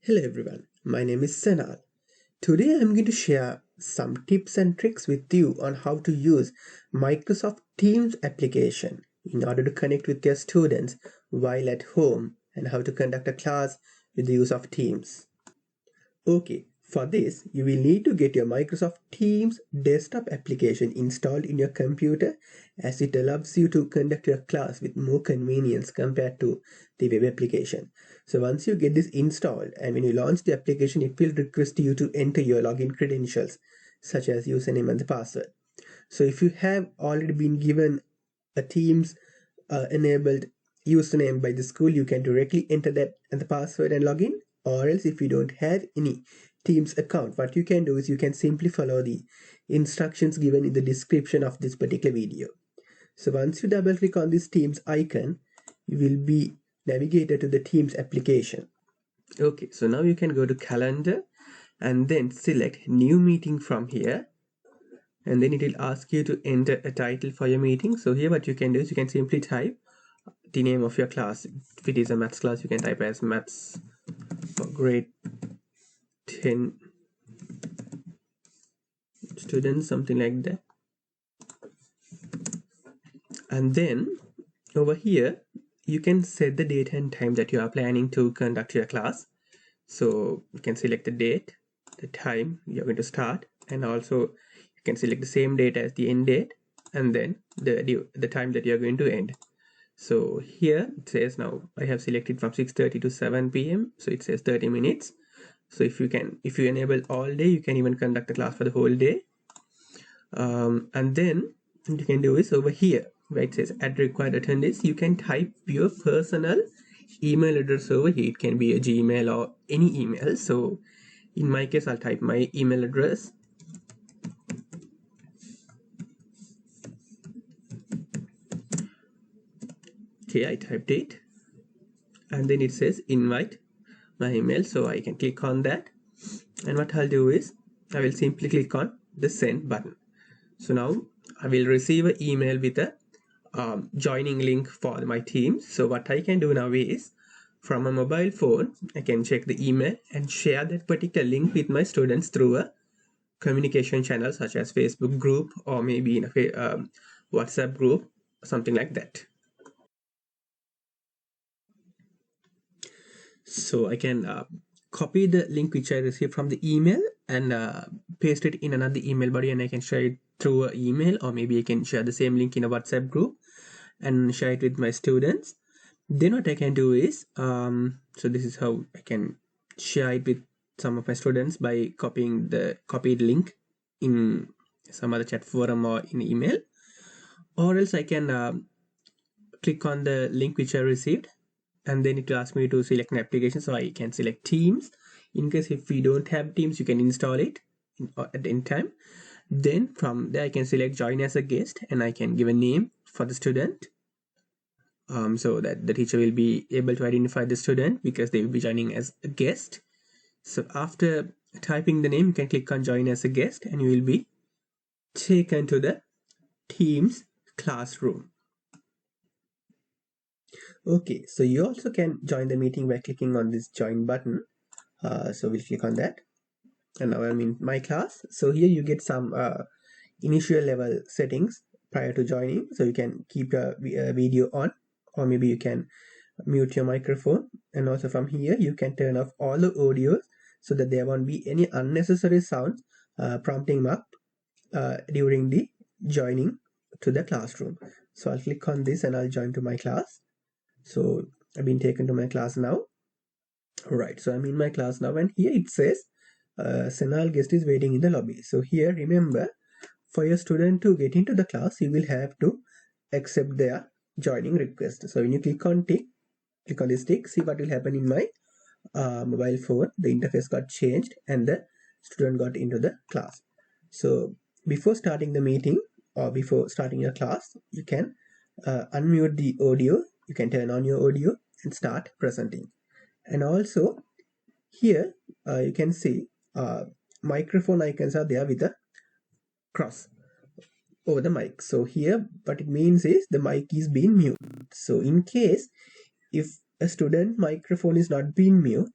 Hello everyone, my name is Senal. Today I'm going to share some tips and tricks with you on how to use Microsoft Teams application in order to connect with your students while at home and how to conduct a class with the use of Teams. Okay, for this you will need to get your Microsoft Teams desktop application installed in your computer as it allows you to conduct your class with more convenience compared to the web application. So once you get this installed and when you launch the application, it will request you to enter your login credentials such as username and the password. So if you have already been given a Teams enabled username by the school, you can directly enter that and the password and login. Or else if you don't have any Teams account, what you can do is you can simply follow the instructions given in the description of this particular video. So once you double click on this Teams icon, you will be navigated to the Teams application. Okay, so now you can go to calendar and then select new meeting from here, and then it will ask you to enter a title for your meeting. So here what you can do is you can simply type the name of your class. If it is a maths class, you can type as maths for grade 10 students, something like that. And then over here you can set the date and time that you are planning to conduct your class. So you can select the date, the time you're going to start, and also you can select the same date as the end date, and then the time that you're going to end. So here it says, now I have selected from 6:30 to 7 p.m. so it says 30 minutes. So if you enable all day, you can even conduct the class for the whole day. And then what you can do is over here where it says add required attendees, you can type your personal email address over here. It can be a Gmail or any email. So in my case, I'll type my email address. Okay, I typed it, and then it says invite my email, so I can click on that, and what I'll do is I will simply click on the send button. So now I will receive an email with a joining link for my Teams. So what I can do now is from a mobile phone, I can check the email and share that particular link with my students through a communication channel such as Facebook group or maybe in a WhatsApp group, something like that. So I can copy the link which I received from the email and paste it in another email body, and I can share it through an email, or maybe I can share the same link in a WhatsApp group and share it with my students. Then what I can do is so this is how I can share it with some of my students by copying the copied link in some other chat forum or in email, or else I can click on the link which I received, and then it will ask me to select an application. So I can select Teams. In case if we don't have Teams, you can install it at any time. Then from there I can select join as a guest, and I can give a name for the student, so that the teacher will be able to identify the student because they will be joining as a guest. So after typing the name, you can click on join as a guest, and you will be taken to the Teams classroom. Okay, so you also can join the meeting by clicking on this join button. So we'll click on that, and now I'm in my class. So here you get some initial level settings prior to joining. So you can keep your video on, or maybe you can mute your microphone, and also from here you can turn off all the audios so that there won't be any unnecessary sounds prompting up during the joining to the classroom. So I'll click on this and I'll join to my class. So I've been taken to my class now. Right, so I'm in my class now, and here it says Senal guest is waiting in the lobby. So here, remember, for your student to get into the class, you will have to accept their joining request. So when you click on this tick, see what will happen in my mobile phone. The interface got changed and the student got into the class. So before starting the meeting or before starting your class, you can unmute the audio. You can turn on your audio and start presenting. And also here you can see microphone icons are there with a cross over the mic. So here what it means is the mic is being muted. So in case if a student microphone is not being muted,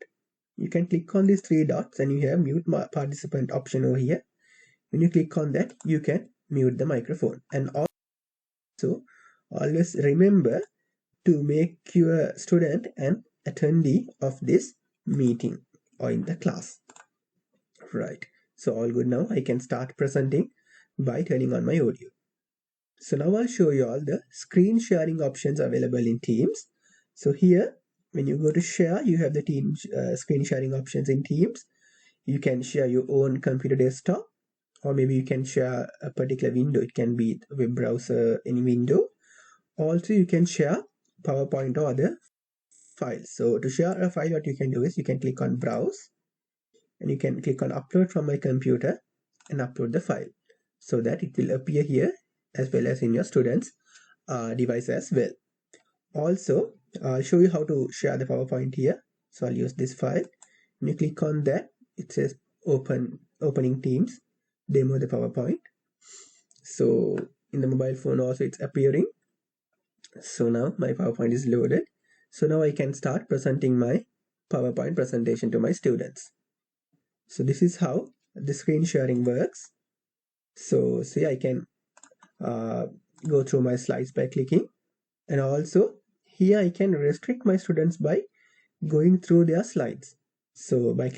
you can click on these three dots and you have mute participant option over here. When you click on that, you can mute the microphone. And also always remember to make your student an attendee of this meeting or in the class. Right, so all good. Now I can start presenting by turning on my audio. So now I'll show you all the screen sharing options available in Teams. So here, when you go to share, you have the Teams screen sharing options in Teams. You can share your own computer desktop, or maybe you can share a particular window. It can be a web browser, any window. Also, you can share PowerPoint or other files. So to share a file, what you can do is you can click on browse and you can click on upload from my computer and upload the file so that it will appear here as well as in your students device as well. Also, I'll show you how to share the PowerPoint here. So I'll use this file. When you click on that, it says opening Teams, demo the PowerPoint. So in the mobile phone also it's appearing. So now my PowerPoint is loaded. So now I can start presenting my PowerPoint presentation to my students. So this is how the screen sharing works. So see, I can go through my slides by clicking, and also here I can restrict my students by going through their slides. So by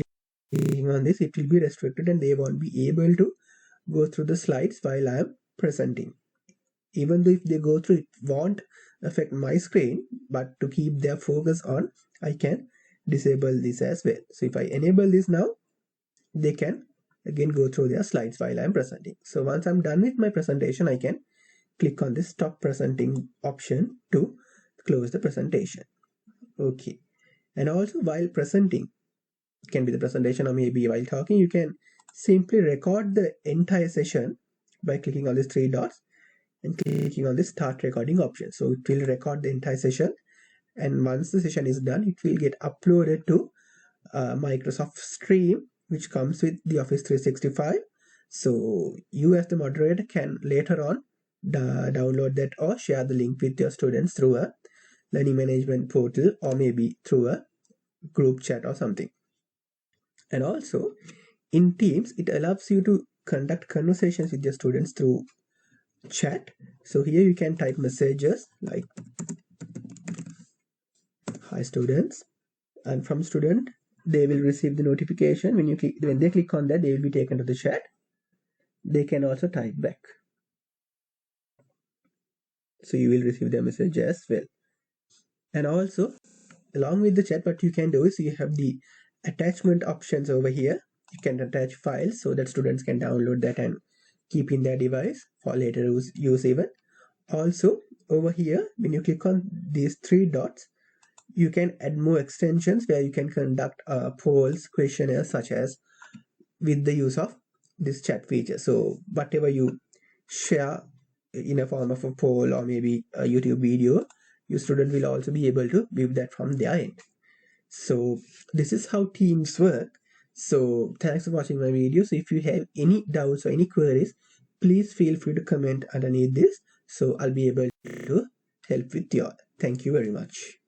clicking on this, it will be restricted and they won't be able to go through the slides while I am presenting. Even though if they go through, it won't affect my screen, but to keep their focus on, I can disable this as well. So if I enable this now, they can again go through their slides while I'm presenting. So once I'm done with my presentation, I can click on this stop presenting option to close the presentation. Okay, and also while presenting, it can be the presentation or maybe while talking, you can simply record the entire session by clicking on these three dots and clicking on this start recording option. So it will record the entire session, and once the session is done, it will get uploaded to Microsoft Stream, which comes with the Office 365. So you as the moderator can later on download that or share the link with your students through a learning management portal or maybe through a group chat or something. And also in Teams, it allows you to conduct conversations with your students through chat. So here you can type messages like hi students, and from student they will receive the notification. When they click on that, they will be taken to the chat. They can also type back, so you will receive their message as well. And also along with the chat, what you can do is you have the attachment options over here. You can attach files so that students can download that and keep in their device for later use even. Also over here, when you click on these three dots, you can add more extensions where you can conduct polls, questionnaires, such as with the use of this chat feature. So whatever you share in a form of a poll or maybe a YouTube video, your student will also be able to view that from their end. So this is how Teams work. So thanks for watching my video. So if you have any doubts or any queries, please feel free to comment underneath this, so I'll be able to help with you all. Thank you very much.